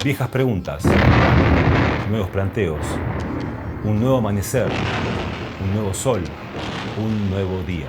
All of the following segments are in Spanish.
Viejas preguntas, nuevos planteos, un nuevo amanecer, un nuevo sol, un nuevo día.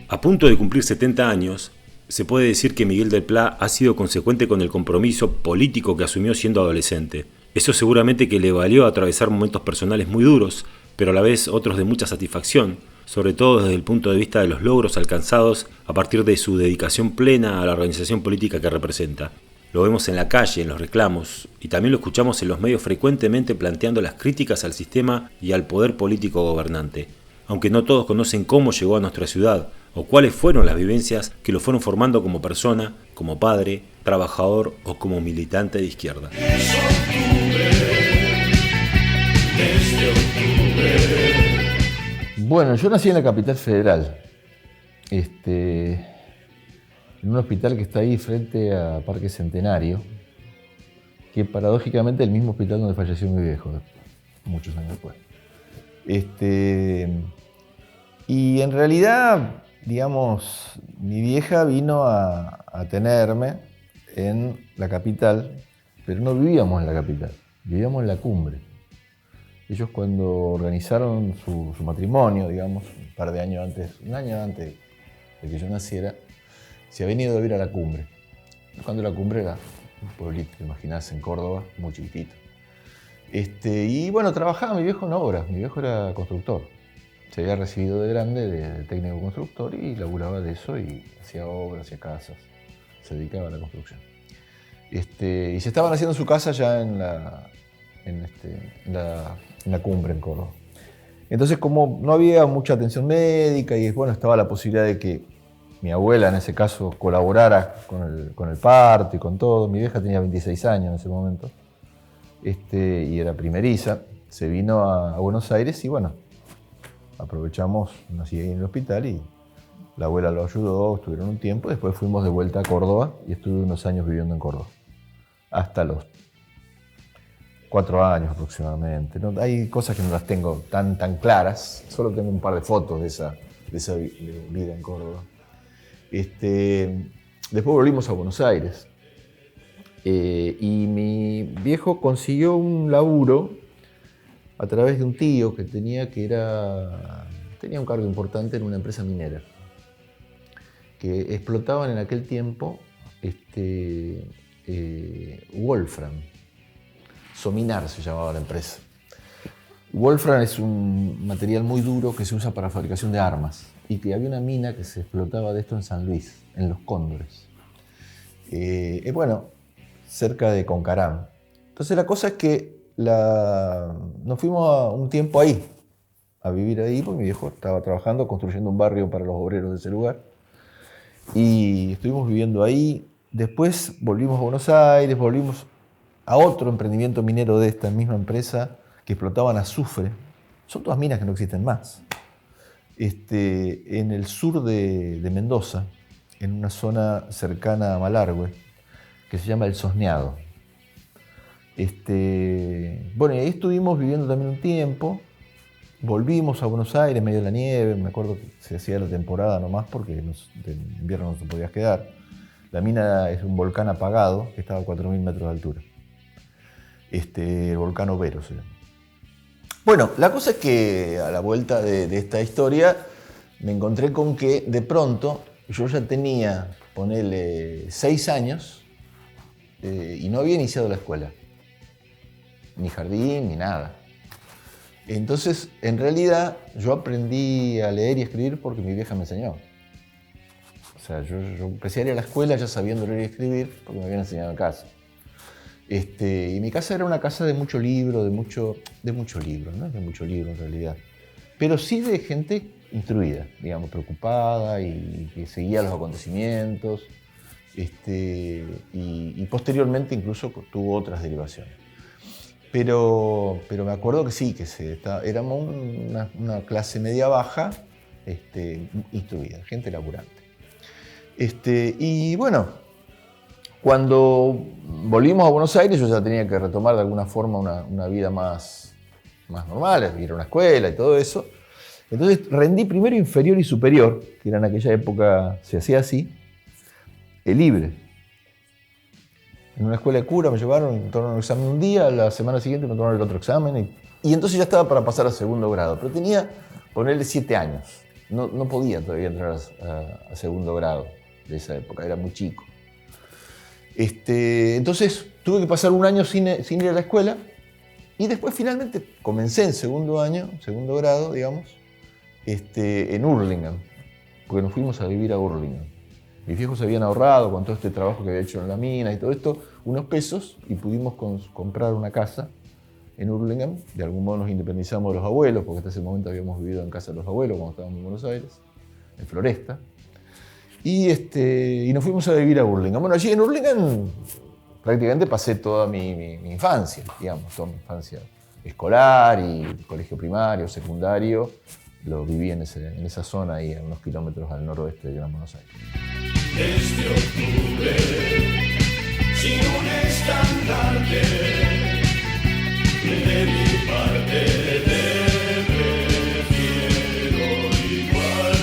A punto de cumplir 70 años, se puede decir que Miguel del Pla ha sido consecuente con el compromiso político que asumió siendo adolescente. Eso seguramente que le valió atravesar momentos personales muy duros, pero a la vez otros de mucha satisfacción, sobre todo desde el punto de vista de los logros alcanzados a partir de su dedicación plena a la organización política que representa. Lo vemos en la calle, en los reclamos, y también lo escuchamos en los medios frecuentemente planteando las críticas al sistema y al poder político gobernante. Aunque no todos conocen cómo llegó a nuestra ciudad, o cuáles fueron las vivencias que lo fueron formando como persona, como padre, trabajador o como militante de izquierda. Bueno, yo nací en la capital federal, en un hospital que está ahí frente a Parque Centenario, que paradójicamente es el mismo hospital donde falleció mi viejo, muchos años después. Y en realidad, digamos, mi vieja vino a tenerme en la capital, pero no vivíamos en la capital, vivíamos en la cumbre. Ellos cuando organizaron su matrimonio, digamos, un par de años antes, un año antes de que yo naciera, se habían ido a vivir a la cumbre. Cuando la cumbre era un pueblito, te imaginás, en Córdoba, muy chiquitito. Y bueno, trabajaba mi viejo en obras, mi viejo era constructor. Se había recibido de grande de técnico constructor y laburaba de eso y hacía obras, hacía casas, se dedicaba a la construcción. Y se estaban haciendo su casa ya en la cumbre en Córdoba. Entonces, como no había mucha atención médica y bueno, estaba la posibilidad de que mi abuela en ese caso colaborara con el parto y con todo. Mi vieja tenía 26 años en ese momento y era primeriza. Se vino a Buenos Aires y bueno, aprovechamos, nací ahí en el hospital y la abuela lo ayudó, estuvieron un tiempo. Después fuimos de vuelta a Córdoba y estuve unos años viviendo en Córdoba. Hasta los 4 años aproximadamente. No, hay cosas que no las tengo tan claras, solo tengo un par de fotos de esa vida en Córdoba. Después volvimos a Buenos Aires y mi viejo consiguió un laburo a través de un tío que tenía un cargo importante en una empresa minera que explotaban en aquel tiempo Wolfram. Sominar se llamaba la empresa. Wolfram es un material muy duro que se usa para fabricación de armas y que había una mina que se explotaba de esto en San Luis, en Los Cóndores. Bueno, cerca de Concarán. Entonces la cosa es que nos fuimos un tiempo ahí, a vivir ahí, porque mi viejo estaba trabajando, construyendo un barrio para los obreros de ese lugar. Y estuvimos viviendo ahí. Después volvimos a Buenos Aires, volvimos a otro emprendimiento minero de esta misma empresa que explotaban azufre. Son todas minas que no existen más. En el sur de Mendoza, en una zona cercana a Malargüe, que se llama El Sosneado. Bueno, y ahí estuvimos viviendo también un tiempo. Volvimos a Buenos Aires, medio de la nieve. Me acuerdo que se hacía la temporada nomás porque en invierno no te podías quedar. La mina es un volcán apagado que estaba a 4.000 metros de altura. El volcán Overo se llama. Bueno, la cosa es que a la vuelta de esta historia me encontré con que de pronto yo ya tenía, ponele, 6 años y no había iniciado la escuela. Ni jardín, ni nada. Entonces, en realidad, yo aprendí a leer y escribir porque mi vieja me enseñó. O sea, yo empecé a ir a la escuela ya sabiendo leer y escribir porque me habían enseñado en casa. Y mi casa era una casa de mucho libro, de mucho libro, no es de mucho libro en realidad, pero sí de gente instruida, digamos, preocupada y que seguía los acontecimientos. Y posteriormente incluso tuvo otras derivaciones. Pero me acuerdo que sí, que éramos una clase media baja, instruida, gente laburante. Y bueno, cuando volvimos a Buenos Aires yo ya tenía que retomar de alguna forma una vida más normal, ir a una escuela y todo eso. Entonces rendí primero inferior y superior, que en aquella época se hacía así, libre. En una escuela de cura me llevaron, me tomaron un examen un día, la semana siguiente me tomaron el otro examen y entonces ya estaba para pasar a segundo grado, pero tenía, ponerle 7 años. No podía todavía entrar a segundo grado de esa época, era muy chico. Entonces tuve que pasar un año sin ir a la escuela y después finalmente comencé en segundo grado, digamos, en Hurlingham, porque nos fuimos a vivir a Hurlingham. Mis viejos habían ahorrado con todo este trabajo que había hecho en la mina y todo esto, unos pesos, y pudimos comprar una casa en Hurlingham. De algún modo nos independizamos de los abuelos, porque hasta ese momento habíamos vivido en casa de los abuelos cuando estábamos en Buenos Aires, en Floresta. Y nos fuimos a vivir a Hurlingham. Bueno, allí en Hurlingham prácticamente pasé toda mi infancia, digamos, toda mi infancia escolar y colegio primario, secundario. Lo viví en esa zona ahí, a unos kilómetros al noroeste de Gran Buenos Aires. Desde octubre, sin un estandarte, de mi parte te prefiero igual.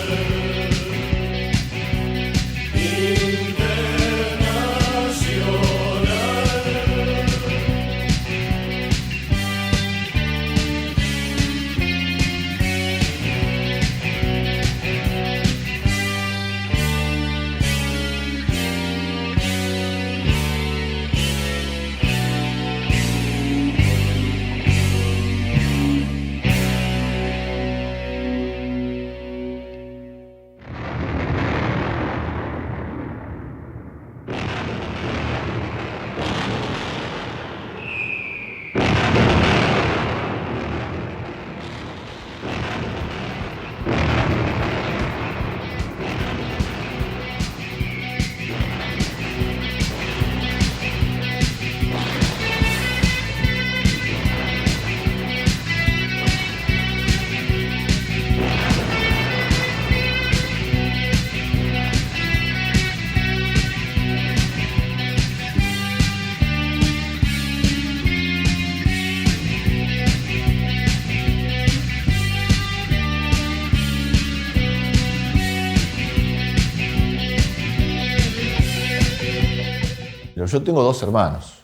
Yo tengo 2 hermanos,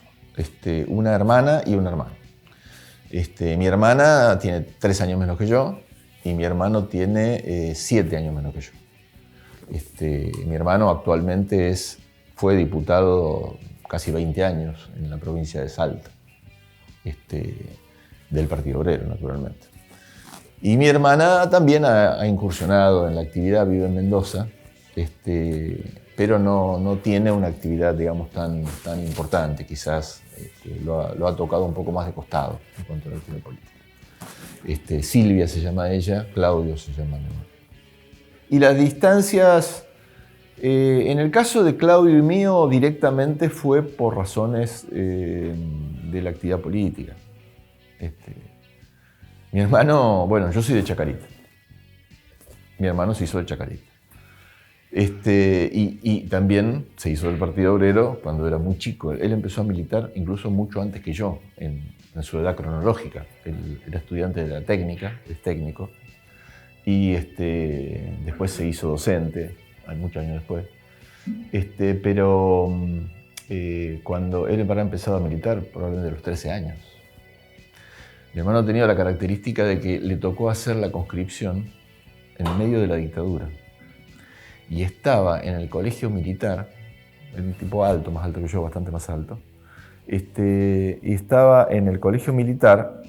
una hermana y un hermano. Mi hermana tiene 3 años menos que yo y mi hermano tiene 7 años menos que yo. Mi hermano actualmente fue diputado casi 20 años en la provincia de Salta, del Partido Obrero, naturalmente. Y mi hermana también ha incursionado en la actividad, vive en Mendoza, pero no tiene una actividad, digamos, tan importante. Quizás lo ha tocado un poco más de costado en cuanto a la actividad política. Silvia se llama ella, Claudio se llama mi hermano. Y las distancias, en el caso de Claudio y mío, directamente fue por razones de la actividad política. Mi hermano, bueno, yo soy de Chacarita. Mi hermano se hizo de Chacarita. Y también se hizo del Partido Obrero cuando era muy chico. Él empezó a militar incluso mucho antes que yo, en su edad cronológica. Él era estudiante de la técnica, es técnico, y después se hizo docente, muchos años después. Pero cuando él habrá empezado a militar, probablemente de los 13 años. Mi hermano tenía la característica de que le tocó hacer la conscripción en medio de la dictadura. Y estaba en el colegio militar, un tipo alto, más alto que yo, bastante más alto, y estaba en el colegio militar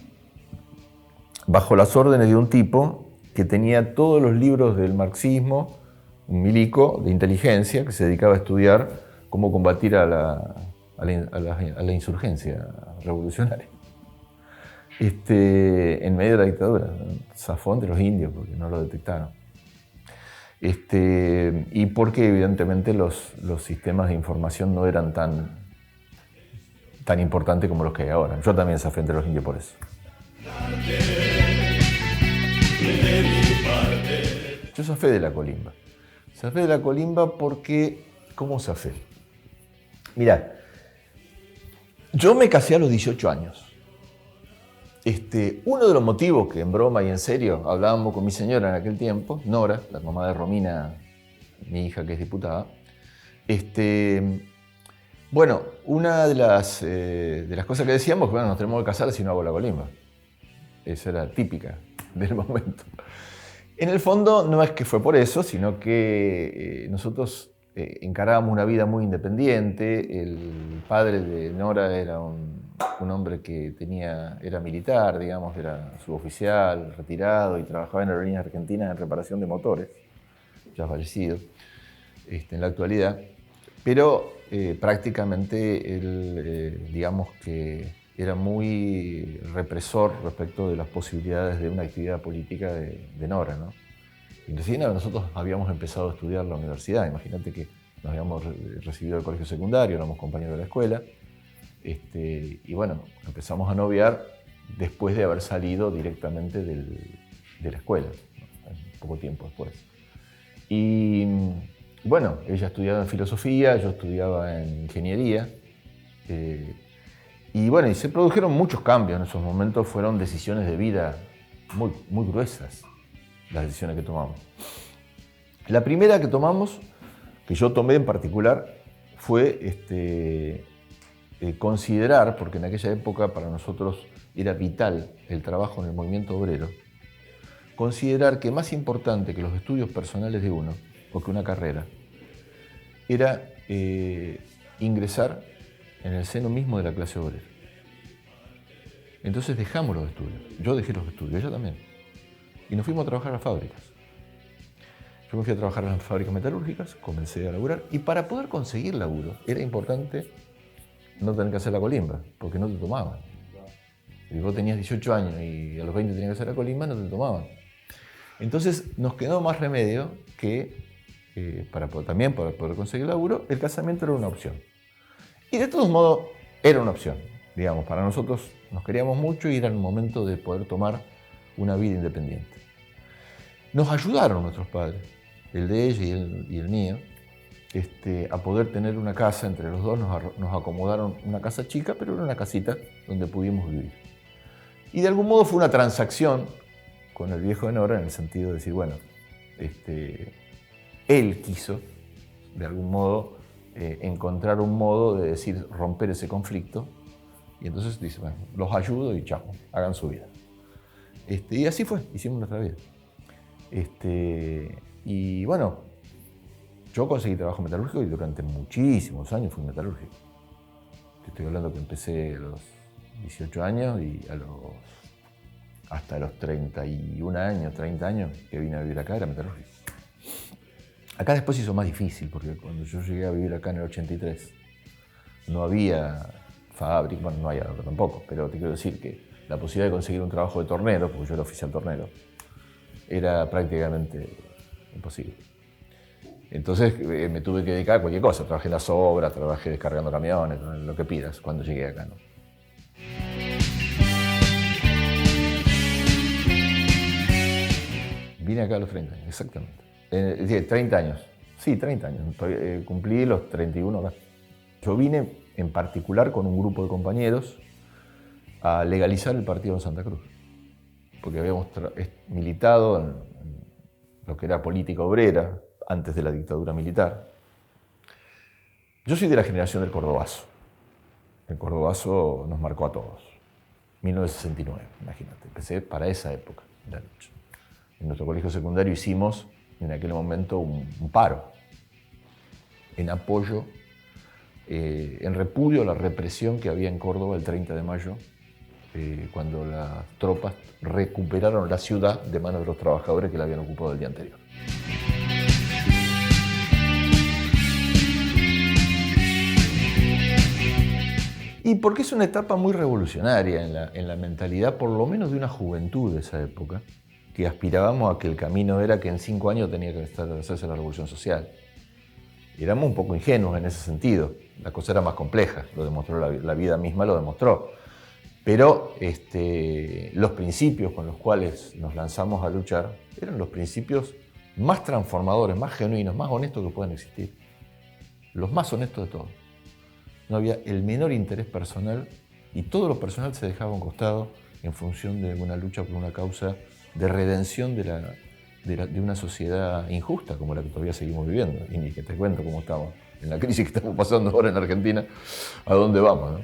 bajo las órdenes de un tipo que tenía todos los libros del marxismo, un milico de inteligencia que se dedicaba a estudiar cómo combatir a la insurgencia revolucionaria. En medio de la dictadura, zafón de los indios porque no lo detectaron. Y porque evidentemente los sistemas de información no eran tan importantes como los que hay ahora. Yo también zafé entre los indios por eso. Yo zafé de la colimba. Zafé de la colimba porque... ¿Cómo zafé? Mirá, yo me casé a los 18 años. Uno de los motivos que en broma y en serio hablábamos con mi señora en aquel tiempo, Nora, la mamá de Romina, mi hija que es diputada, bueno, una de las cosas que decíamos, que bueno, nos tenemos que casar si no hago la colimba. Esa era típica del momento. En el fondo no es que fue por eso, sino que nosotros encarábamos una vida muy independiente. El padre de Nora era un hombre que era militar, digamos, era suboficial, retirado y trabajaba en Aerolíneas Argentinas en reparación de motores, ya fallecido en la actualidad. Pero prácticamente él, digamos que era muy represor respecto de las posibilidades de una actividad política de Nora, ¿no? Y recién nosotros habíamos empezado a estudiar la universidad. Imagínate que nos habíamos recibido del colegio secundario, éramos compañeros de la escuela. Y bueno, empezamos a noviar después de haber salido directamente de la escuela, ¿no? Poco tiempo después. Y bueno, ella estudiaba en filosofía, yo estudiaba en ingeniería. Y bueno, y se produjeron muchos cambios en esos momentos, fueron decisiones de vida muy, muy gruesas, las decisiones que tomamos. La primera que tomamos, que yo tomé en particular, fue considerar, porque en aquella época para nosotros era vital el trabajo en el movimiento obrero, considerar que más importante que los estudios personales de uno, o que una carrera, era ingresar en el seno mismo de la clase obrera. Entonces dejamos los estudios. Yo dejé los estudios, ella también. Y nos fuimos a trabajar a las fábricas. Yo me fui a trabajar en las fábricas metalúrgicas, comencé a laburar, y para poder conseguir laburo era importante no tener que hacer la colimba, porque no te tomaban. Si vos tenías 18 años y a los 20 tenías que hacer la colimba, no te tomaban. Entonces nos quedó más remedio que, para poder conseguir laburo, el casamiento era una opción. Y de todos modos era una opción, digamos, para nosotros nos queríamos mucho y era el momento de poder tomar una vida independiente. Nos ayudaron nuestros padres, el de ella y el mío, a poder tener una casa. Entre los dos nos acomodaron una casa chica, pero era una casita donde pudimos vivir. Y de algún modo fue una transacción con el viejo de Nora en el sentido de decir, bueno, él quiso, de algún modo, encontrar un modo de decir, romper ese conflicto. Y entonces dice, bueno, los ayudo y chao, hagan su vida. Y así fue, hicimos nuestra vida. Y bueno, yo conseguí trabajo metalúrgico y durante muchísimos años fui metalúrgico. Te estoy hablando que empecé a los 18 años y hasta los 31 años, 30 años que vine a vivir acá era metalúrgico. Acá después se hizo más difícil porque cuando yo llegué a vivir acá en el 83 no había fábrica, bueno, no hay ahora tampoco, pero te quiero decir que la posibilidad de conseguir un trabajo de tornero, porque yo era oficial tornero, era prácticamente imposible. Entonces me tuve que dedicar a cualquier cosa. Trabajé en las obras, trabajé descargando camiones, lo que pidas cuando llegué acá, ¿no? Vine acá a los 30 años, exactamente. 30 años. Sí, 30 años. Cumplí los 31 acá. Yo vine en particular con un grupo de compañeros a legalizar el partido en Santa Cruz. Porque habíamos militado en lo que era política obrera, antes de la dictadura militar. Yo soy de la generación del Cordobazo. El Cordobazo nos marcó a todos. 1969, imagínate. Empecé para esa época de la lucha. En nuestro colegio secundario hicimos, en aquel momento, un paro en apoyo, en repudio a la represión que había en Córdoba el 30 de mayo, cuando las tropas recuperaron la ciudad de manos de los trabajadores que la habían ocupado el día anterior. Y porque es una etapa muy revolucionaria en la mentalidad, por lo menos de una juventud de esa época, que aspirábamos a que el camino era que en 5 años tenía que hacerse la revolución social. Y éramos un poco ingenuos en ese sentido. La cosa era más compleja, lo demostró la vida misma, lo demostró. Pero los principios con los cuales nos lanzamos a luchar eran los principios más transformadores, más genuinos, más honestos que pueden existir. Los más honestos de todos. No había el menor interés personal y todo lo personal se dejaba a un costado en función de una lucha por una causa de redención de una sociedad injusta como la que todavía seguimos viviendo. Y ni que te cuento cómo estamos en la crisis que estamos pasando ahora en Argentina, a dónde vamos, ¿no?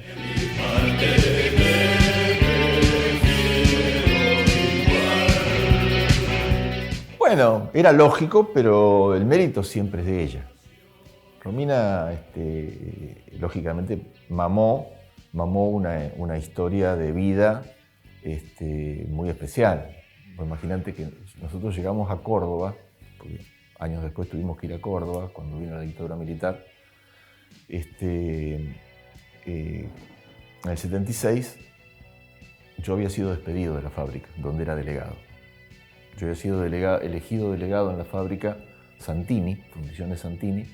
Bueno, era lógico, pero el mérito siempre es de ella. Romina, lógicamente, mamó una historia de vida muy especial. Pues imagínate que nosotros llegamos a Córdoba, porque años después tuvimos que ir a Córdoba, cuando vino la dictadura militar. En el 76, yo había sido despedido de la fábrica, donde era delegado. Yo había sido elegido delegado en la fábrica Santini, Fundiciones Santini.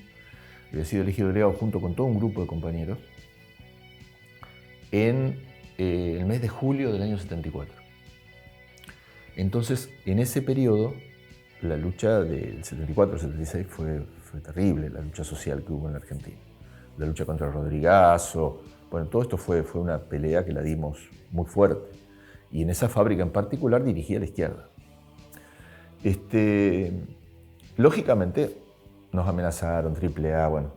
Había sido elegido delegado junto con todo un grupo de compañeros en el mes de julio del año 74. Entonces, en ese periodo, la lucha del 74 al 76 fue terrible, la lucha social que hubo en la Argentina. La lucha contra el Rodrigazo, bueno, todo esto fue una pelea que la dimos muy fuerte. Y en esa fábrica en particular dirigía a la izquierda. Lógicamente, nos amenazaron, AAA, bueno,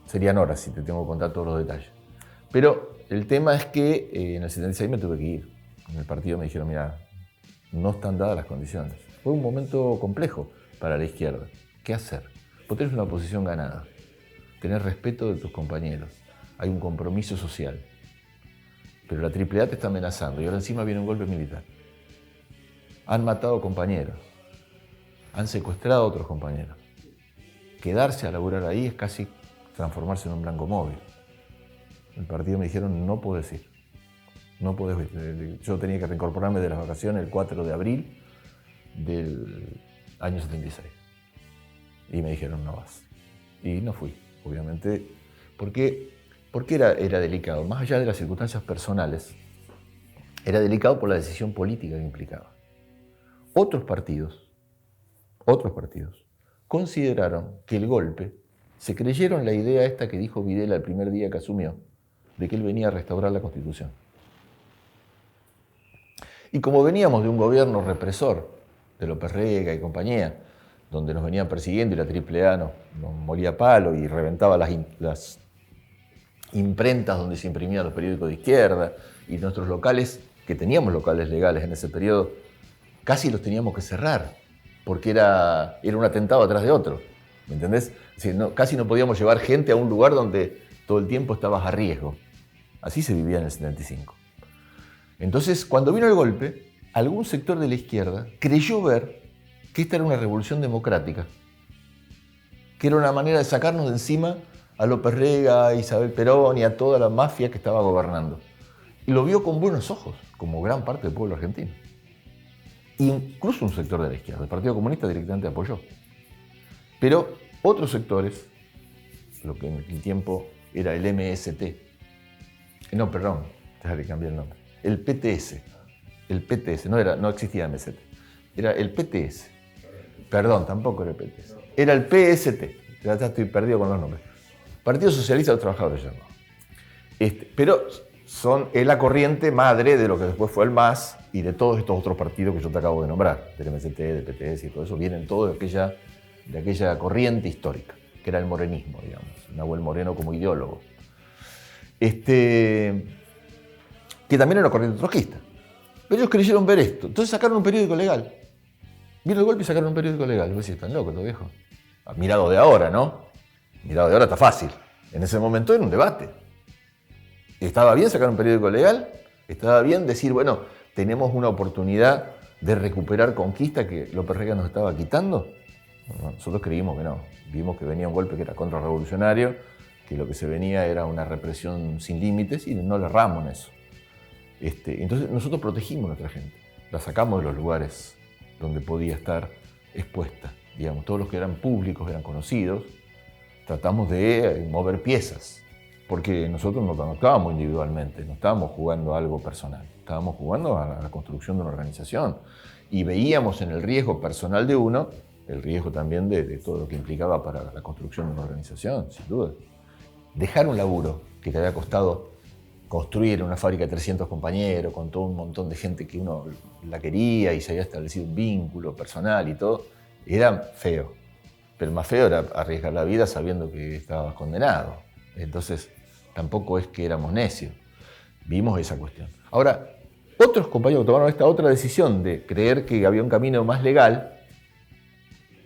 serían horas si te tengo que contar todos los detalles. Pero el tema es que en el 76 me tuve que ir. En el partido me dijeron, mira, no están dadas las condiciones. Fue un momento complejo para la izquierda. ¿Qué hacer? Vos tenés una posición ganada, tenés respeto de tus compañeros, hay un compromiso social, pero la AAA te está amenazando y ahora encima viene un golpe militar. Han matado compañeros, han secuestrado a otros compañeros. Quedarse a laburar ahí es casi transformarse en un blanco móvil. El partido me dijeron, no podés ir. No podés ir. Yo tenía que reincorporarme de las vacaciones el 4 de abril del año 76. Y me dijeron, no vas. Y no fui, obviamente. ¿Por qué era delicado? Más allá de las circunstancias personales, era delicado por la decisión política que implicaba. Otros partidos, consideraron que el golpe, se creyeron la idea esta que dijo Videla el primer día que asumió, de que él venía a restaurar la Constitución. Y como veníamos de un gobierno represor, de López Rega y compañía, donde nos venían persiguiendo y la AAA nos molía a palo y reventaba las imprentas donde se imprimían los periódicos de izquierda, y nuestros locales, que teníamos locales legales en ese periodo, casi los teníamos que cerrar, porque era un atentado atrás de otro, ¿me entendés? Es decir, casi no podíamos llevar gente a un lugar donde todo el tiempo estabas a riesgo. Así se vivía en el 75. Entonces, cuando vino el golpe, algún sector de la izquierda creyó ver que esta era una revolución democrática, que era una manera de sacarnos de encima a López Rega, a Isabel Perón y a toda la mafia que estaba gobernando. Y lo vio con buenos ojos, como gran parte del pueblo argentino. Incluso un sector de la izquierda, el Partido Comunista directamente apoyó. Pero otros sectores, lo que en aquel tiempo era el MST, no, perdón, déjame cambiar el nombre, el PTS, no existía MST, era el PTS, perdón, tampoco era el PTS, era el PST, ya estoy perdido con los nombres, Partido Socialista de los Trabajadores llamado. Pero es la corriente madre de lo que después fue el MAS y de todos estos otros partidos que yo te acabo de nombrar, del MST, del PTS y todo eso, vienen todos de aquella corriente histórica, que era el morenismo, digamos, Nahuel Moreno como ideólogo. Que también era una corriente trotskista. Pero ellos creyeron ver esto, entonces sacaron un periódico legal. Vino el golpe y sacaron un periódico legal. Vos decís, están locos los viejos. Mirado de ahora, ¿no? Mirado de ahora está fácil. En ese momento era un debate. ¿Estaba bien sacar un periódico legal? ¿Estaba bien decir, bueno, tenemos una oportunidad de recuperar conquista que López Rega nos estaba quitando? No, nosotros creímos que no. Vimos que venía un golpe que era contrarrevolucionario, que lo que se venía era una represión sin límites y no le erramos en eso. Entonces nosotros protegimos a nuestra gente. La sacamos de los lugares donde podía estar expuesta. Digamos, todos los que eran públicos, eran conocidos, tratamos de mover piezas, porque nosotros no estábamos individualmente, no estábamos jugando a algo personal, estábamos jugando a la construcción de una organización y veíamos en el riesgo personal de uno el riesgo también de todo lo que implicaba para la construcción de una organización, sin duda. Dejar un laburo que te había costado construir una fábrica de 300 compañeros, con todo un montón de gente que uno la quería y se había establecido un vínculo personal y todo, era feo. Pero más feo era arriesgar la vida sabiendo que estabas condenado. Entonces, tampoco es que éramos necios. Vimos esa cuestión. Ahora, otros compañeros tomaron esta otra decisión de creer que había un camino más legal.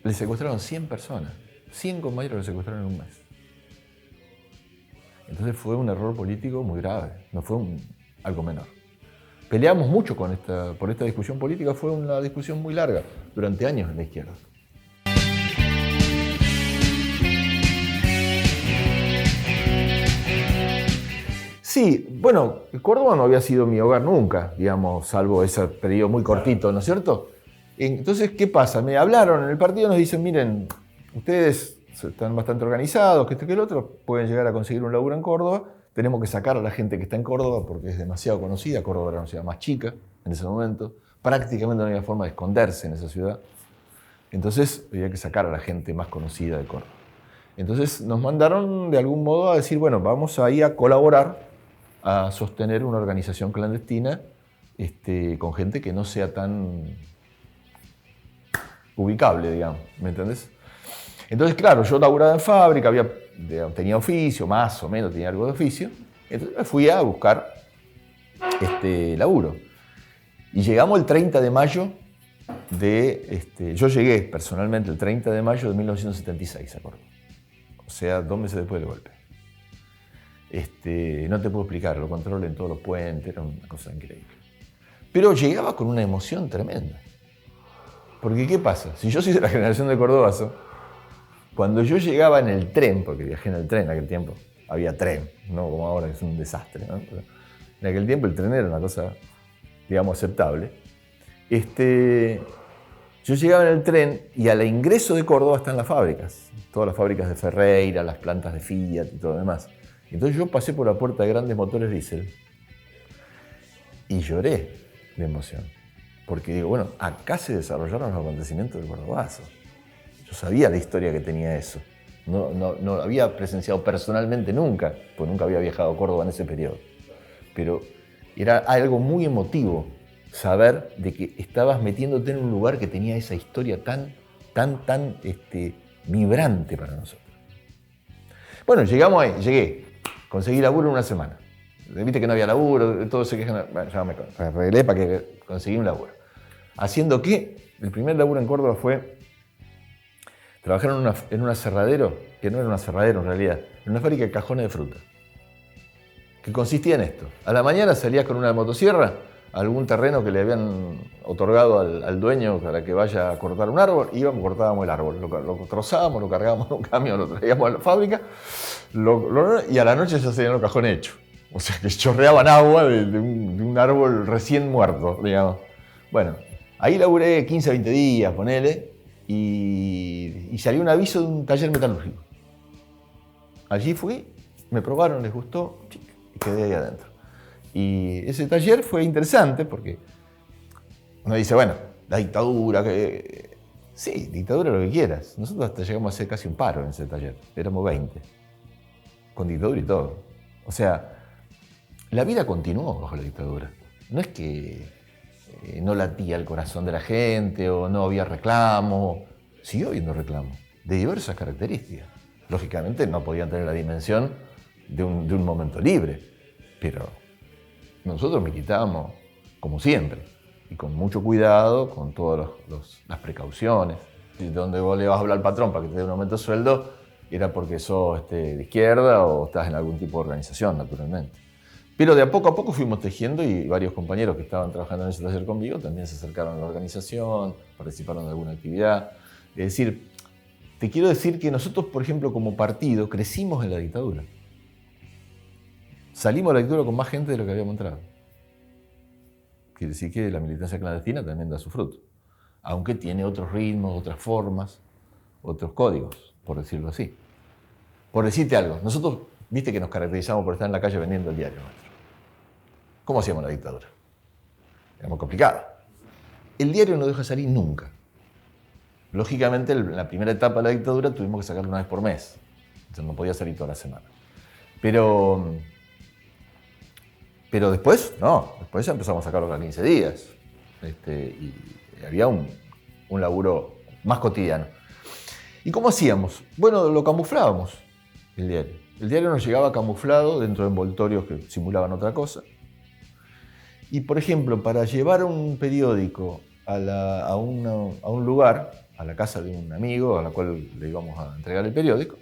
Le secuestraron 100 personas. 100 compañeros le secuestraron en un mes. Entonces fue un error político muy grave, no fue algo menor. Peleamos mucho por esta discusión política, fue una discusión muy larga, durante años en la izquierda. Sí, bueno, Córdoba no había sido mi hogar nunca, digamos, salvo ese periodo muy cortito, ¿no es cierto? Entonces, ¿qué pasa? Me hablaron en el partido, nos dicen, miren, ustedes están bastante organizados, que esto que el otro, pueden llegar a conseguir un laburo en Córdoba, tenemos que sacar a la gente que está en Córdoba porque es demasiado conocida, Córdoba era una ciudad más chica en ese momento, prácticamente no había forma de esconderse en esa ciudad, entonces había que sacar a la gente más conocida de Córdoba. Entonces nos mandaron de algún modo a decir, bueno, vamos ahí a colaborar, a sostener una organización clandestina con gente que no sea tan ubicable, digamos, ¿me entendés? Entonces, claro, yo laburaba en fábrica, tenía oficio, más o menos tenía algo de oficio, entonces me fui a buscar laburo. Y llegamos el 30 de mayo yo llegué personalmente el 30 de mayo de 1976, ¿se acuerdan? O sea, 2 meses después del golpe. No te puedo explicar, lo controlé en todos los puentes, era una cosa increíble. Pero llegaba con una emoción tremenda. Porque, ¿qué pasa? Si yo soy de la generación de Cordobazo, cuando yo llegaba en el tren, porque viajé en el tren en aquel tiempo, había tren, no como ahora que es un desastre, ¿no? Pero en aquel tiempo el tren era una cosa, digamos, aceptable. Yo llegaba en el tren y al ingreso de Córdoba están las fábricas, todas las fábricas de Ferreira, las plantas de Fiat y todo lo demás. Entonces yo pasé por la puerta de Grandes Motores Diesel y lloré de emoción. Porque digo, bueno, acá se desarrollaron los acontecimientos del Cordobazo. Yo sabía la historia que tenía eso. No había presenciado personalmente nunca, pues nunca había viajado a Córdoba en ese periodo. Pero era algo muy emotivo saber de que estabas metiéndote en un lugar que tenía esa historia tan vibrante para nosotros. Bueno, llegamos ahí, llegué, conseguí laburo en una semana. Viste que no había laburo, todos se quejan, bueno, ya me arreglé para que conseguí un laburo. ¿Haciendo qué? El primer laburo en Córdoba fue trabajar en un aserradero, que no era un aserradero en realidad, en una fábrica de cajones de fruta. Que consistía en esto. A la mañana salías con una motosierra a algún terreno que le habían otorgado al dueño para que vaya a cortar un árbol, íbamos, cortábamos el árbol, lo trozábamos, lo cargábamos en un camión, lo traíamos a la fábrica y a la noche ya se tenían los cajones hechos. O sea, que chorreaban agua de un árbol recién muerto, digamos. Bueno, ahí laburé 15 a 20 días, ponele, y salió un aviso de un taller metalúrgico. Allí fui, me probaron, les gustó, y quedé ahí adentro. Y ese taller fue interesante porque uno dice, bueno, la dictadura, que... Sí, dictadura lo que quieras. Nosotros hasta llegamos a hacer casi un paro en ese taller, éramos 20, con dictadura y todo. O sea, la vida continuó bajo la dictadura. No es que no latía el corazón de la gente o no había reclamo. Siguió habiendo reclamo, de diversas características. Lógicamente no podían tener la dimensión de un momento libre, pero nosotros militábamos como siempre y con mucho cuidado, con todas las precauciones. Si donde vos le vas a hablar al patrón para que te dé un aumento de sueldo, era porque sos de izquierda o estás en algún tipo de organización, naturalmente. Pero de a poco fuimos tejiendo y varios compañeros que estaban trabajando en ese taller conmigo también se acercaron a la organización, participaron de alguna actividad. Es decir, te quiero decir que nosotros, por ejemplo, como partido, crecimos en la dictadura. Salimos de la dictadura con más gente de lo que habíamos entrado. Quiere decir que la militancia clandestina también da su fruto. aunque tiene otros ritmos, otras formas, otros códigos, por decirlo así. Por decirte algo, nosotros, viste que nos caracterizamos por estar en la calle vendiendo el diario nuestro. ¿Cómo hacíamos la dictadura? Era muy complicado. El diario no deja salir nunca. Lógicamente, en la primera etapa de la dictadura tuvimos que sacarlo una vez por mes. Entonces no podía salir toda la semana. Pero después, no. Después ya empezamos a sacarlo cada 15 días. Y había un laburo más cotidiano. ¿Y cómo hacíamos? Bueno, lo camuflábamos, el diario. El diario nos llegaba camuflado dentro de envoltorios que simulaban otra cosa. Y, por ejemplo, para llevar un periódico a un lugar, a la casa de un amigo a la cual le íbamos a entregar el periódico,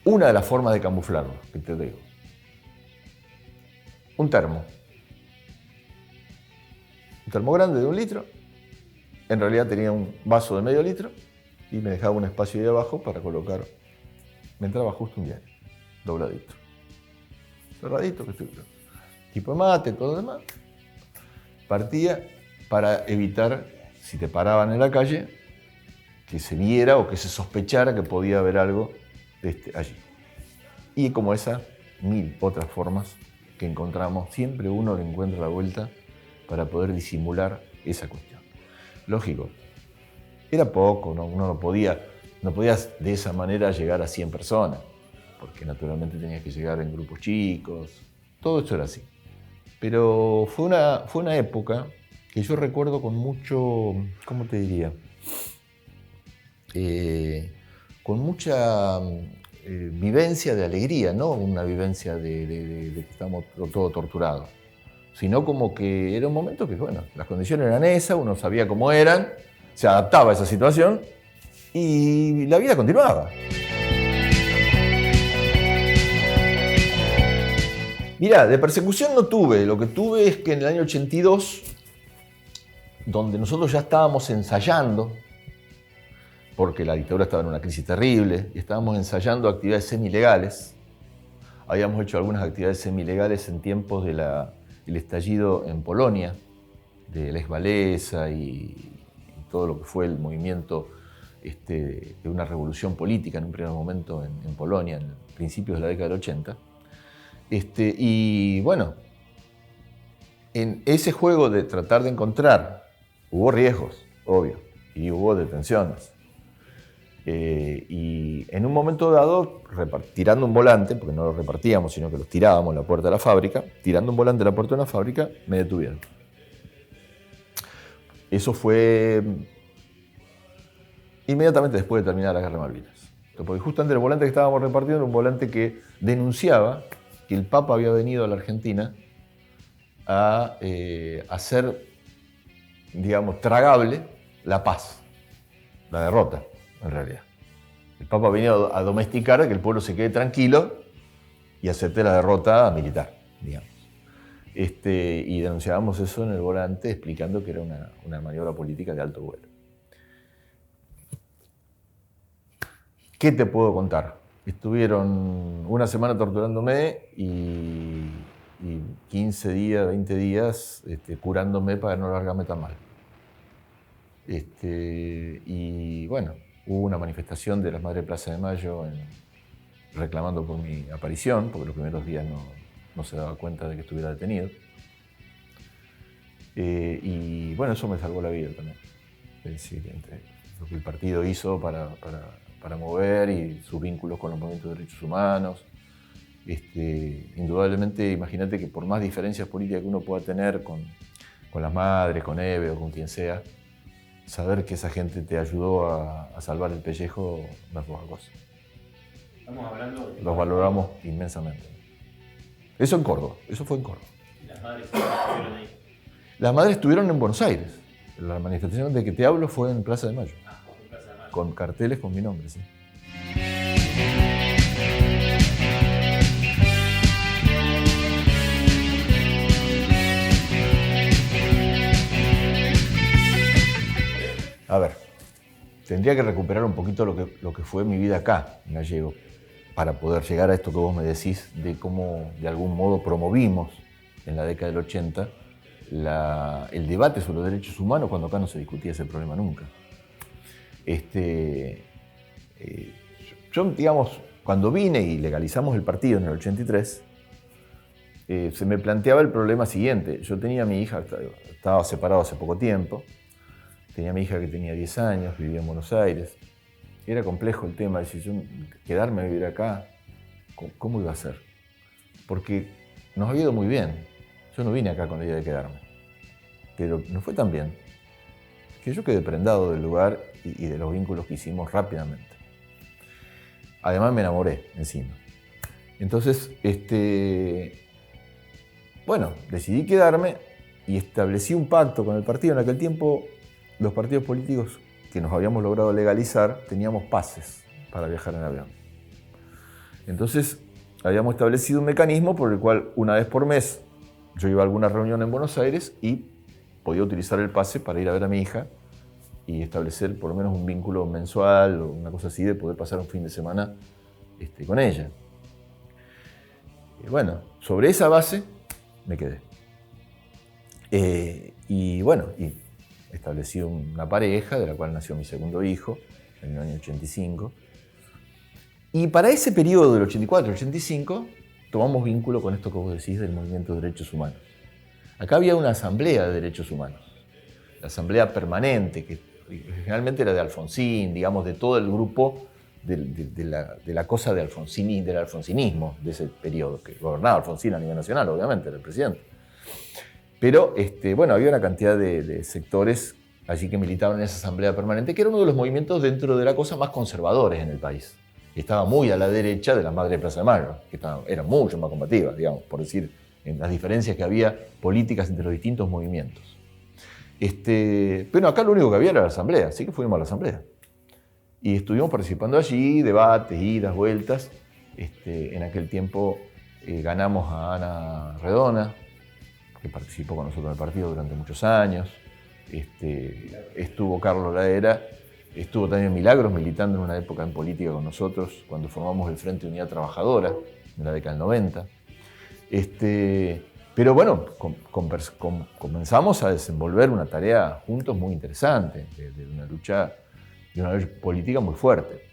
una de las formas de camuflarlo, que te digo, un termo grande de 1 litro, en realidad tenía un vaso de medio litro y me dejaba un espacio ahí abajo para colocar, me entraba justo un diario, dobladito, cerradito, tipo de mate, todo lo demás, partía para evitar, si te paraban en la calle, que se viera o que se sospechara que podía haber algo allí. Y como esas, 1000 otras formas que encontramos, siempre uno le encuentra la vuelta para poder disimular esa cuestión. Lógico, era poco, ¿no? Uno no podía de esa manera llegar a 100 personas, porque naturalmente tenías que llegar en grupos chicos, todo esto era así. Pero fue una época que yo recuerdo con mucho, ¿cómo te diría? Con mucha vivencia de alegría, no una vivencia de que estamos todos torturados, sino como que era un momento que, bueno, las condiciones eran esas, uno sabía cómo eran, se adaptaba a esa situación y la vida continuaba. Mirá, de persecución no tuve, lo que tuve es que en el año 82, donde nosotros ya estábamos ensayando, porque la dictadura estaba en una crisis terrible, y estábamos ensayando actividades semilegales. Habíamos hecho algunas actividades semilegales en tiempos del estallido en Polonia, de Lech Walesa y todo lo que fue el movimiento de una revolución política en un primer momento en Polonia, en principios de la década del 80. Y bueno, en ese juego de tratar de encontrar, hubo riesgos, obvio, y hubo detenciones. Y en un momento dado, tirando un volante, porque no lo repartíamos, sino que los tirábamos a la puerta de la fábrica, tirando un volante a la puerta de una fábrica, me detuvieron. Eso fue inmediatamente después de terminar la Guerra de Malvinas. Porque justamente el volante que estábamos repartiendo era un volante que denunciaba que el Papa había venido a la Argentina a hacer, digamos, tragable la paz, la derrota, en realidad. El Papa venía a domesticar, a que el pueblo se quede tranquilo y acepte la derrota militar, digamos. Y denunciábamos eso en el volante, explicando que era una maniobra política de alto vuelo. ¿Qué te puedo contar? Estuvieron una semana torturándome y 15 días, 20 días curándome para no largarme tan mal. Y bueno, hubo una manifestación de las Madres de Plaza de Mayo reclamando por mi aparición, porque los primeros días no se daba cuenta de que estuviera detenido. Y bueno, eso me salvó la vida también. Es decir, entre lo que el partido hizo para mover y sus vínculos con los movimientos de derechos humanos. Indudablemente, imagínate que por más diferencias políticas que uno pueda tener con las madres, con Eve o con quien sea, saber que esa gente te ayudó a salvar el pellejo no es poca cosa. Estamos hablando de... Los valoramos inmensamente. Eso en Córdoba, eso fue en Córdoba. ¿Y las madres estuvieron ahí? Las madres estuvieron en Buenos Aires. La manifestación de que te hablo fue en Plaza de Mayo. En Plaza de Mayo. Con carteles con mi nombre, sí. A ver, tendría que recuperar un poquito lo que fue mi vida acá, en Gallego, para poder llegar a esto que vos me decís de cómo de algún modo promovimos en la década del 80 el debate sobre los derechos humanos cuando acá no se discutía ese problema nunca. Yo, digamos, cuando vine y legalizamos el partido en el 83, se me planteaba el problema siguiente. Yo tenía a mi hija, estaba separado hace poco tiempo, tenía a mi hija que tenía 10 años, vivía en Buenos Aires. Era complejo el tema, decir, yo quedarme a vivir acá, ¿cómo iba a ser? Porque nos había ido muy bien. Yo no vine acá con la idea de quedarme, pero no fue tan bien que yo quedé prendado del lugar y de los vínculos que hicimos rápidamente. Además me enamoré encima. Entonces, bueno, decidí quedarme y establecí un pacto con el partido. En aquel tiempo, los partidos políticos que nos habíamos logrado legalizar, teníamos pases para viajar en avión. Entonces, habíamos establecido un mecanismo por el cual una vez por mes yo iba a alguna reunión en Buenos Aires y podía utilizar el pase para ir a ver a mi hija y establecer por lo menos un vínculo mensual o una cosa así de poder pasar un fin de semana con ella. Y bueno, sobre esa base me quedé. Y bueno, y establecí una pareja de la cual nació mi segundo hijo en el año 85. Y para ese periodo del 84 al 85 tomamos vínculo con esto que vos decís del movimiento de derechos humanos. Acá había una asamblea de derechos humanos, la asamblea permanente, que generalmente era de Alfonsín, digamos, de todo el grupo de la cosa del alfonsinismo de ese periodo, que gobernaba Alfonsín a nivel nacional, obviamente, era el presidente. Pero, bueno, había una cantidad de sectores allí que militaban en esa asamblea permanente, que era uno de los movimientos dentro de la cosa más conservadores en el país. Estaba muy a la derecha de la Madre de Plaza de Mayo, que era mucho más combativa, digamos, por decir, en las diferencias que había políticas entre los distintos movimientos. Pero acá lo único que había era la asamblea, así que fuimos a la asamblea. Y estuvimos participando allí, debates, idas, vueltas. En aquel tiempo ganamos a Ana Redona, que participó con nosotros en el partido durante muchos años. Estuvo Carlos Ladera, estuvo también Milagros militando en una época en política con nosotros, cuando formamos el Frente Unidad Trabajadora, en la década del 90. Pero bueno, comenzamos a desenvolver una tarea juntos muy interesante, de una lucha política muy fuerte.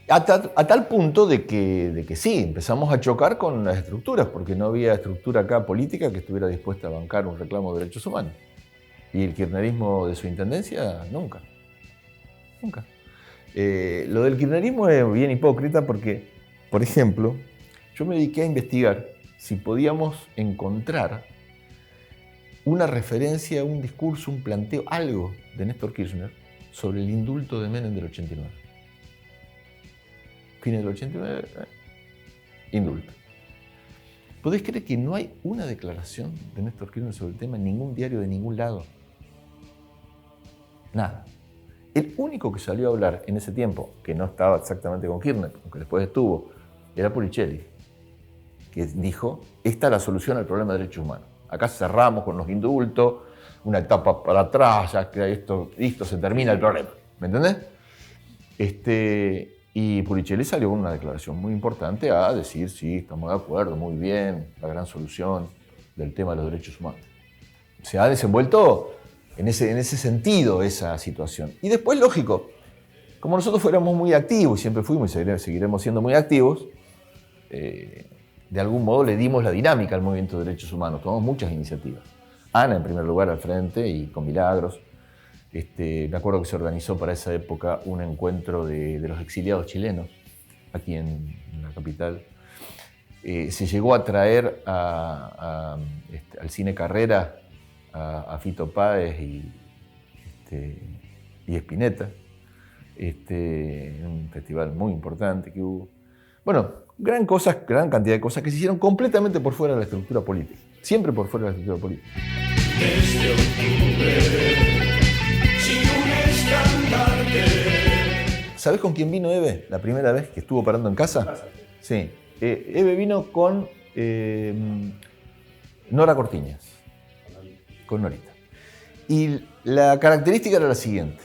A tal punto de que sí, empezamos a chocar con las estructuras, porque no había estructura acá política que estuviera dispuesta a bancar un reclamo de derechos humanos. Y el kirchnerismo de su intendencia, nunca. Nunca. Lo del kirchnerismo es bien hipócrita porque, por ejemplo, yo me dediqué a investigar si podíamos encontrar una referencia, un discurso, un planteo, algo de Néstor Kirchner sobre el indulto de Menem del 89. Fines del 89, indulto. ¿Podés creer que no hay una declaración de Néstor Kirchner sobre el tema en ningún diario de ningún lado? Nada. El único que salió a hablar en ese tiempo, que no estaba exactamente con Kirchner, aunque después estuvo, era Pulicelli, que dijo, esta es la solución al problema de derechos humanos. Acá cerramos con los indultos, una etapa para atrás, ya que esto se termina el problema. ¿Me entendés? Y Pulicelli salió con una declaración muy importante a decir, sí, estamos de acuerdo, muy bien, la gran solución del tema de los derechos humanos. Se ha desenvuelto en ese sentido esa situación. Y después, lógico, como nosotros fuéramos muy activos, y siempre fuimos y seguiremos siendo muy activos, de algún modo le dimos la dinámica al movimiento de derechos humanos, tomamos muchas iniciativas. Ana, en primer lugar, al frente, y con Milagros. Me acuerdo que se organizó para esa época un encuentro de los exiliados chilenos, aquí en la capital. Se llegó a traer al Cine Carrera a Fito Páez y Spinetta, un festival muy importante que hubo. Bueno, gran cantidad de cosas que se hicieron completamente por fuera de la estructura política, siempre por fuera de la estructura política. Desde octubre, sin un estandarte. ¿Sabés con quién vino Eve la primera vez que estuvo parando en casa? Sí. Eve vino con Nora Cortiñas. Con Norita. Y la característica era la siguiente.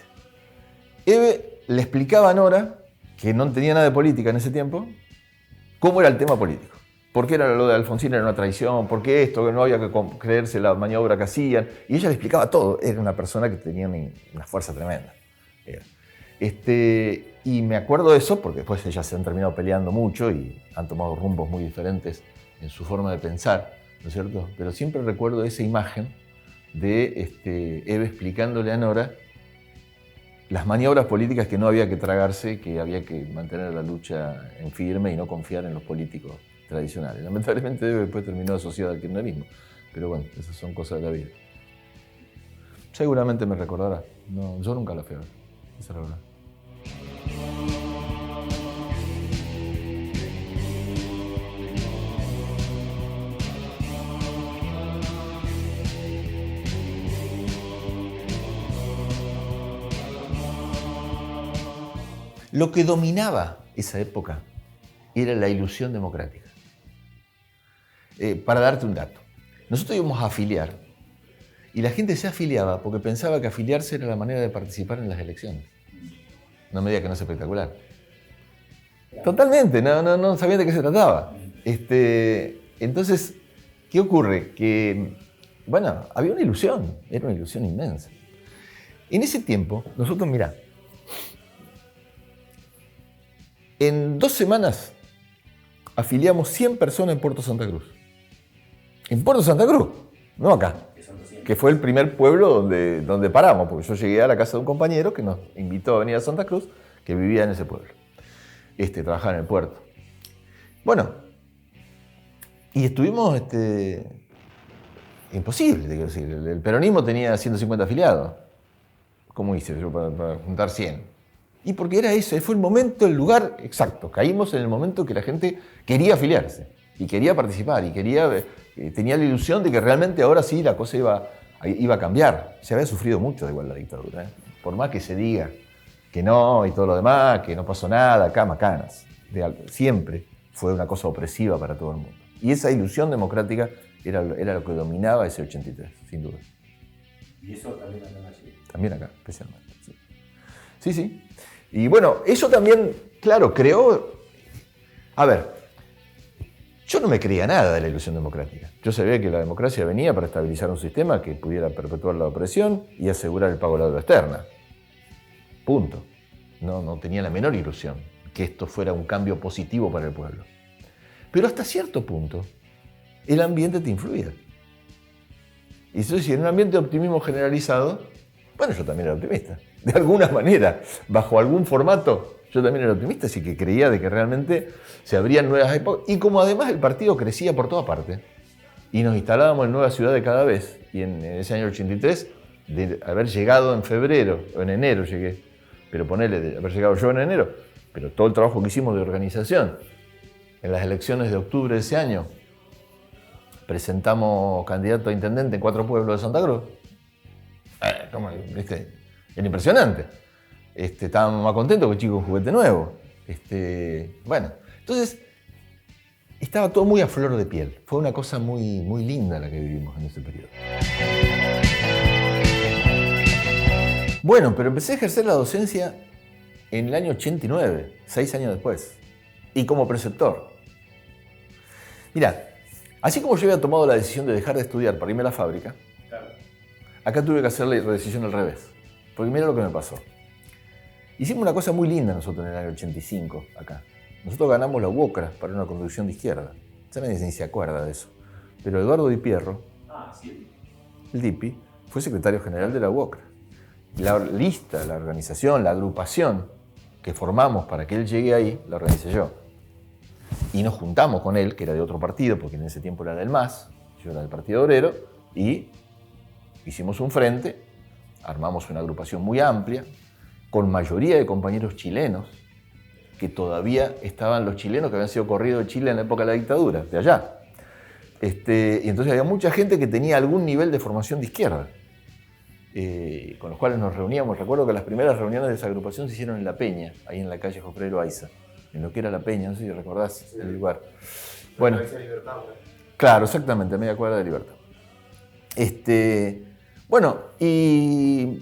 Eve le explicaba a Nora, que no tenía nada de política en ese tiempo, cómo era el tema político. ¿Por qué era lo de Alfonsín era una traición? ¿Por qué esto? Que no había que creerse la maniobra que hacían. Y ella le explicaba todo. Era una persona que tenía una fuerza tremenda. Y me acuerdo de eso porque después ellas se han terminado peleando mucho y han tomado rumbos muy diferentes en su forma de pensar, ¿no es cierto? Pero siempre recuerdo esa imagen de Eve explicándole a Nora las maniobras políticas que no había que tragarse, que había que mantener la lucha en firme y no confiar en los políticos tradicionales. Lamentablemente Eve después terminó asociada al kirchnerismo, pero bueno, esas son cosas de la vida. Seguramente me recordará. No, yo nunca la fui a ver, esa es la verdad. Lo que dominaba esa época era la ilusión democrática. Para darte un dato, nosotros íbamos a afiliar y la gente se afiliaba porque pensaba que afiliarse era la manera de participar en las elecciones. No me digas que no es espectacular. Totalmente, no sabían de qué se trataba. Entonces, ¿qué ocurre? Que, bueno, había una ilusión, era una ilusión inmensa. En ese tiempo, nosotros, mirá, en 2 semanas afiliamos 100 personas en Puerto Santa Cruz. En Puerto Santa Cruz, no acá, que fue el primer pueblo donde paramos, porque yo llegué a la casa de un compañero que nos invitó a venir a Santa Cruz, que vivía en ese pueblo. Trabajaba en el puerto. Bueno, y estuvimos, imposible, te quiero decir. El peronismo tenía 150 afiliados. ¿Cómo hice yo para juntar 100? Y porque era ese, fue el momento, el lugar exacto. Caímos en el momento que la gente quería afiliarse y quería participar y tenía la ilusión de que realmente ahora sí la cosa iba a cambiar. Se había sufrido mucho igual la dictadura, ¿eh? Por más que se diga que no y todo lo demás, que no pasó nada, acá macanas. Siempre fue una cosa opresiva para todo el mundo. Y esa ilusión democrática era lo que dominaba ese 83, sin duda. ¿Y eso también acá allí? También acá, especialmente. Sí, sí. Y bueno, eso también, claro, creó... A ver, yo no me creía nada de la ilusión democrática. Yo sabía que la democracia venía para estabilizar un sistema que pudiera perpetuar la opresión y asegurar el pago de la deuda externa. Punto. No tenía la menor ilusión que esto fuera un cambio positivo para el pueblo. Pero hasta cierto punto, el ambiente te influía. Y entonces, si en un ambiente de optimismo generalizado, bueno, yo también era optimista. De alguna manera, bajo algún formato, yo también era optimista, así que creía de que realmente se abrían nuevas épocas. Y como además el partido crecía por toda parte, y nos instalábamos en nuevas ciudades cada vez, y en ese año 83, de haber llegado en febrero, o en enero llegué, pero ponele, de haber llegado yo en enero, pero todo el trabajo que hicimos de organización, en las elecciones de octubre de ese año, presentamos candidato a intendente en 4 pueblos de Santa Cruz. Era impresionante. Estábamos más contentos que chicos con juguete nuevo. Bueno, entonces estaba todo muy a flor de piel. Fue una cosa muy, muy linda la que vivimos en ese periodo. Bueno, pero empecé a ejercer la docencia en el año 89, 6 años después, y como preceptor. Mirá, así como yo había tomado la decisión de dejar de estudiar para irme a la fábrica, acá tuve que hacer la decisión al revés. Porque mira lo que me pasó. Hicimos una cosa muy linda nosotros en el año 85, acá. Nosotros ganamos la UOCRA para una conducción de izquierda. Ya nadie ni se acuerda de eso. Pero Eduardo Di Pierro, el DIPI, fue secretario general de la UOCRA. La lista, la organización, la agrupación que formamos para que él llegue ahí, la organicé yo. Y nos juntamos con él, que era de otro partido, porque en ese tiempo era del MAS, yo era del Partido Obrero, y hicimos un frente, armamos una agrupación muy amplia, con mayoría de compañeros chilenos, que todavía estaban los chilenos que habían sido corridos de Chile en la época de la dictadura, de allá. Y entonces había mucha gente que tenía algún nivel de formación de izquierda, con los cuales nos reuníamos. Recuerdo que las primeras reuniones de esa agrupación se hicieron en La Peña, ahí en la calle Jofre Loaiza, en lo que era La Peña, no sé si recordás el lugar. Bueno, claro, exactamente, a media cuadra de Libertad. Bueno, ¿y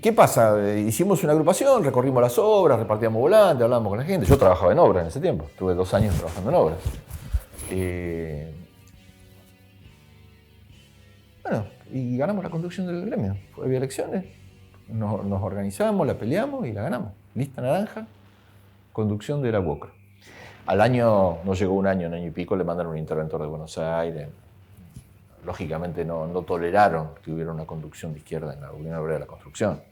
qué pasa? Hicimos una agrupación, recorrimos las obras, repartíamos volantes, hablábamos con la gente. Yo trabajaba en obras en ese tiempo, estuve 2 años trabajando en obras. Bueno, y ganamos la conducción del gremio. Había elecciones, nos organizamos, la peleamos y la ganamos. Lista naranja, conducción de la UOCRA. Al año, no llegó un año y pico, le mandaron un interventor de Buenos Aires. Lógicamente no toleraron que hubiera una conducción de izquierda en la Unión Obrera de la Construcción,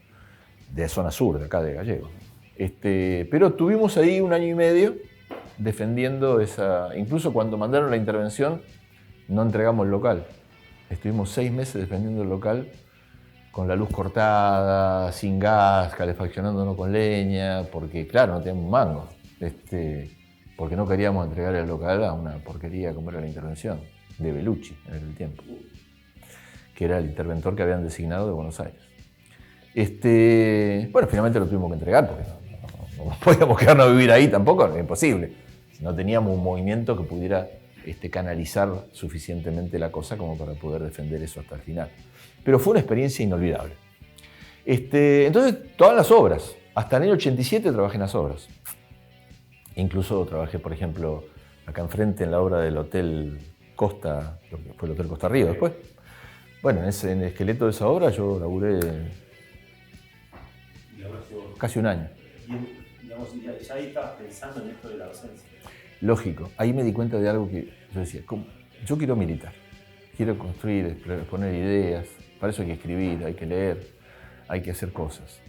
de zona sur, de acá de Gallegos. Pero tuvimos ahí un año y medio defendiendo esa... Incluso cuando mandaron la intervención, no entregamos el local. Estuvimos 6 meses defendiendo el local con la luz cortada, sin gas, calefaccionándonos con leña, porque claro, no teníamos un mango. Porque no queríamos entregar el local a una porquería como era la intervención de Bellucci en el tiempo, que era el interventor que habían designado de Buenos Aires. Bueno, finalmente lo tuvimos que entregar porque no podíamos quedarnos a vivir ahí tampoco, era imposible. No teníamos un movimiento que pudiera canalizar suficientemente la cosa como para poder defender eso hasta el final. Pero fue una experiencia inolvidable. Entonces, todas las obras, hasta en el 87 trabajé en las obras. Incluso trabajé, por ejemplo, acá enfrente en la obra del Hotel Costa, lo que fue el Hotel Costa Río después. Bueno, en el esqueleto de esa obra yo laburé casi un año. Y digamos, ya ahí estabas pensando en esto de la docencia. Lógico, ahí me di cuenta de algo que yo decía, yo quiero militar, quiero construir, exponer ideas, para eso hay que escribir, hay que leer, hay que hacer cosas.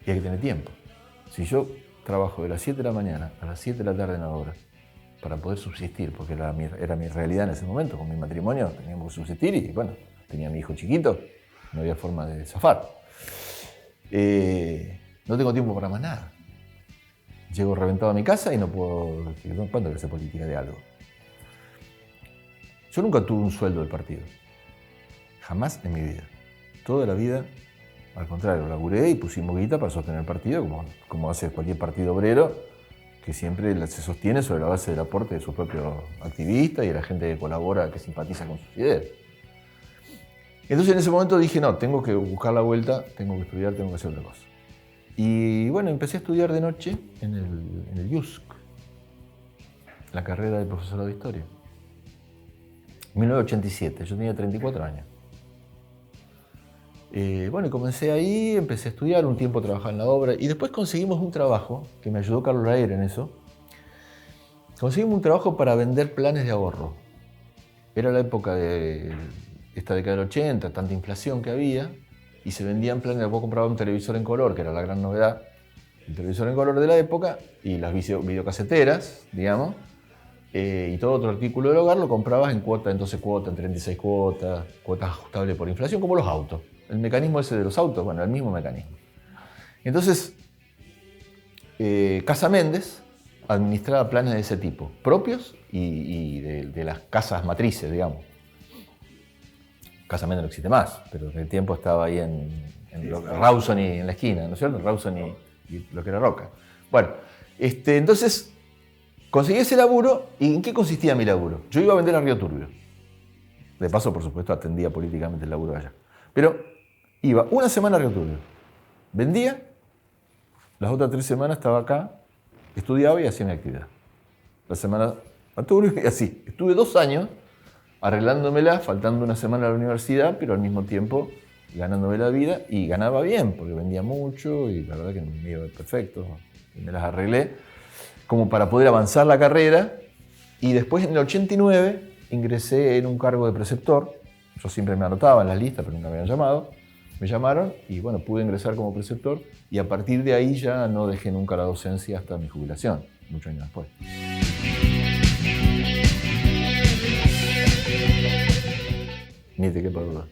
Y hay que tener tiempo. Si yo trabajo de las 7 de la mañana a las 7 de la tarde en la obra, para poder subsistir, porque era mi realidad en ese momento, con mi matrimonio teníamos que subsistir y bueno, tenía a mi hijo chiquito, no había forma de zafar. No tengo tiempo para más nada. Llego reventado a mi casa y no puedo hacer política de algo. Yo nunca tuve un sueldo del partido, jamás en mi vida. Toda la vida, al contrario, laburé y pusimos guita para sostener el partido, como hace cualquier partido obrero, que siempre se sostiene sobre la base del aporte de sus propios activistas y de la gente que colabora, que simpatiza con sus ideas. Entonces en ese momento dije, no, tengo que buscar la vuelta, tengo que estudiar, tengo que hacer otra cosa. Y bueno, empecé a estudiar de noche en el IUSC, la carrera de profesorado de historia. 1987, yo tenía 34 años. Bueno, comencé ahí, empecé a estudiar, un tiempo trabajaba en la obra y después conseguimos un trabajo, que me ayudó Carlos Laer en eso. Conseguimos un trabajo para vender planes de ahorro. Era la época de esta década del 80, tanta inflación que había, y se vendían planes. Vos comprabas un televisor en color, que era la gran novedad, el televisor en color de la época, y las videocaseteras, digamos, y todo otro artículo del hogar lo comprabas en cuota, en 12 cuotas, en 36 cuotas, cuotas ajustables por inflación, como los autos. El mecanismo ese de los autos, bueno, el mismo mecanismo. Entonces, Casa Méndez administraba planes de ese tipo, propios y de las casas matrices, digamos. Casa Méndez no existe más, pero en el tiempo estaba ahí en Rawson y en la esquina, ¿no es cierto? Rawson y lo que era Roca. Bueno, entonces conseguí ese laburo. ¿Y en qué consistía mi laburo? Yo iba a vender a Río Turbio. De paso, por supuesto, atendía políticamente el laburo de allá. Pero iba una semana a Río Turbio, vendía, las otras 3 semanas estaba acá, estudiaba y hacía mi actividad. La semana a Turbio y así. Estuve 2 años arreglándomela, faltando una semana a la universidad, pero al mismo tiempo ganándome la vida y ganaba bien, porque vendía mucho y la verdad que me iba perfecto. Y me las arreglé como para poder avanzar la carrera. Y después en el 89 ingresé en un cargo de preceptor. Yo siempre me anotaba en las listas, pero nunca me habían llamado. Me llamaron y bueno, pude ingresar como preceptor y a partir de ahí ya no dejé nunca la docencia hasta mi jubilación, muchos años después. Ni te quepa duda.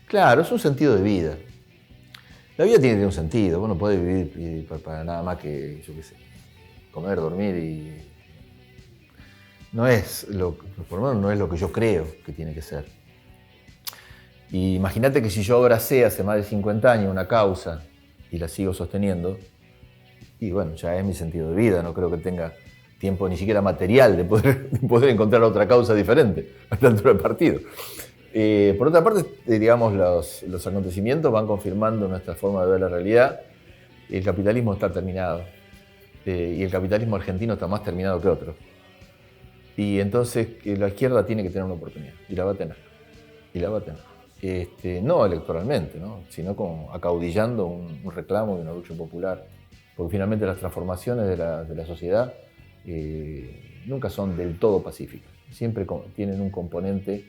Claro, es un sentido de vida. La vida tiene que tener un sentido. Vos no podés vivir para nada más que, yo qué sé, comer, dormir y... No es por lo menos no es lo que yo creo que tiene que ser. Y imagínate que si yo abracé hace más de 50 años una causa y la sigo sosteniendo, y bueno, ya es mi sentido de vida, no creo que tenga tiempo ni siquiera material de poder encontrar otra causa diferente dentro del partido. Por otra parte, digamos, los acontecimientos van confirmando nuestra forma de ver la realidad. El capitalismo está terminado y el capitalismo argentino está más terminado que otro. Y entonces la izquierda tiene que tener una oportunidad, y la va a tener. Y la va a tener. No electoralmente, ¿no? Sino como acaudillando un reclamo de una lucha popular. Porque finalmente las transformaciones de la sociedad nunca son del todo pacíficas. Siempre tienen un componente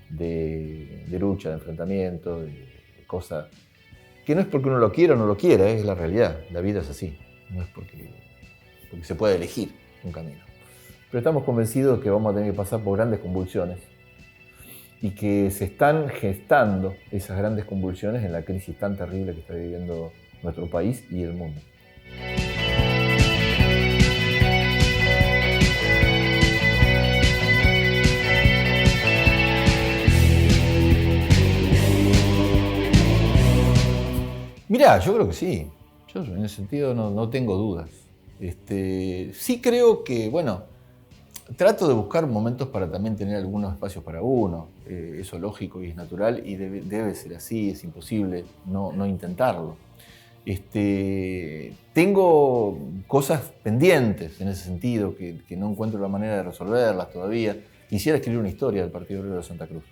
de lucha, de enfrentamiento, de cosas que no es porque uno lo quiera o no lo quiera, es la realidad. La vida es así. No es porque se puede elegir un camino. Pero estamos convencidos de que vamos a tener que pasar por grandes convulsiones y que se están gestando esas grandes convulsiones en la crisis tan terrible que está viviendo nuestro país y el mundo. Mirá, yo creo que sí. Yo en ese sentido no tengo dudas. Sí creo que, bueno, trato de buscar momentos para también tener algunos espacios para uno. Eso es lógico y es natural y debe ser así, es imposible no intentarlo. Tengo cosas pendientes en ese sentido que no encuentro la manera de resolverlas todavía. Quisiera escribir una historia del Partido Obrero de Santa Cruz.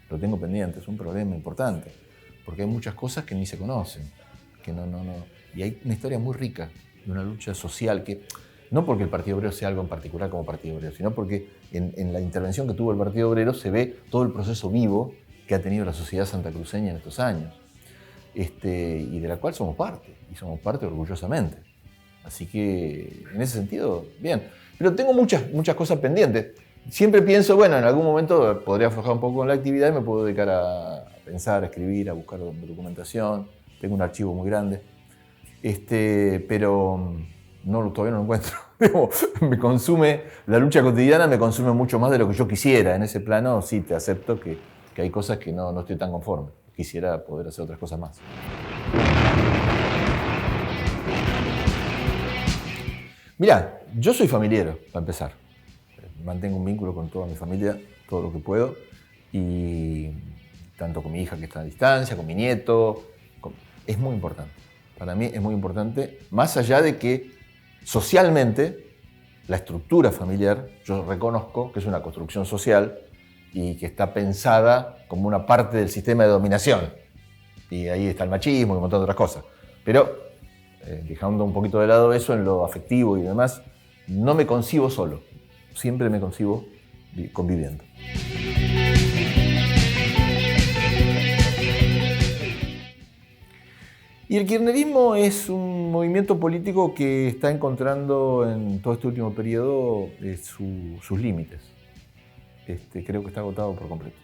Lo tengo pendiente, es un problema importante, porque hay muchas cosas que ni se conocen, que no. Y hay una historia muy rica de una lucha social que, no porque el Partido Obrero sea algo en particular como Partido Obrero, sino porque en la intervención que tuvo el Partido Obrero se ve todo el proceso vivo que ha tenido la sociedad santacruceña en estos años, y de la cual somos parte, y somos parte orgullosamente. Así que, en ese sentido, bien. Pero tengo muchas cosas pendientes. Siempre pienso, bueno, en algún momento podría aflojar un poco con la actividad y me puedo dedicar a pensar, a escribir, a buscar documentación. Tengo un archivo muy grande. Pero todavía no lo encuentro. Me consume, la lucha cotidiana me consume mucho más de lo que yo quisiera. En ese plano sí te acepto que hay cosas que no estoy tan conforme. Quisiera poder hacer otras cosas más. Mirá, yo soy familiero, para empezar. Mantengo un vínculo con toda mi familia, todo lo que puedo. Y tanto con mi hija que está a distancia, con mi nieto. Es muy importante. Para mí es muy importante, más allá de que socialmente la estructura familiar, yo reconozco que es una construcción social y que está pensada como una parte del sistema de dominación. Y ahí está el machismo y un montón de otras cosas. Pero, dejando un poquito de lado eso en lo afectivo y demás, no me concibo solo. Siempre me concibo conviviendo. Y el kirchnerismo es un movimiento político que está encontrando en todo este último periodo sus límites. Creo que está agotado por completo.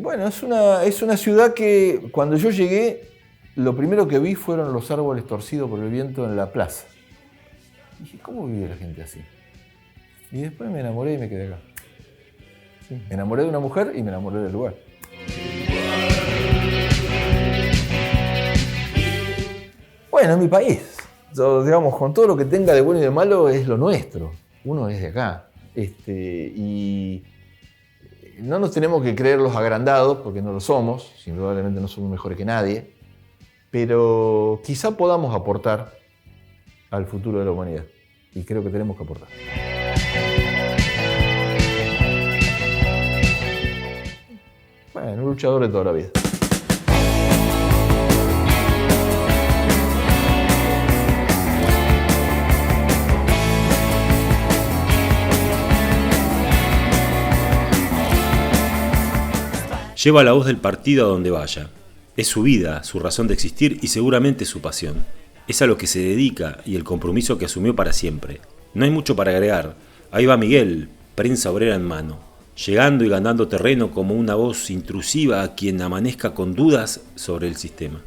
Bueno, es una ciudad que cuando yo llegué, lo primero que vi fueron los árboles torcidos por el viento en la plaza. Y dije, ¿cómo vive la gente así? Y después me enamoré y me quedé acá. Sí, me enamoré de una mujer y me enamoré del lugar. Bueno, es mi país. Yo, digamos, con todo lo que tenga de bueno y de malo es lo nuestro. Uno es de acá. Y no nos tenemos que creer los agrandados, porque no lo somos. Indudablemente no somos mejores que nadie. Pero quizá podamos aportar al futuro de la humanidad. Y creo que tenemos que aportar. Bueno, un luchador de toda la vida. Lleva la voz del partido a donde vaya. Es su vida, su razón de existir y seguramente su pasión. Es a lo que se dedica y el compromiso que asumió para siempre. No hay mucho para agregar. Ahí va Miguel, prensa obrera en mano, llegando y ganando terreno como una voz intrusiva a quien amanezca con dudas sobre el sistema.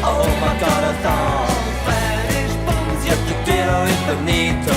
Oh my corazón, Spanish bombs, yo te quiero infinito.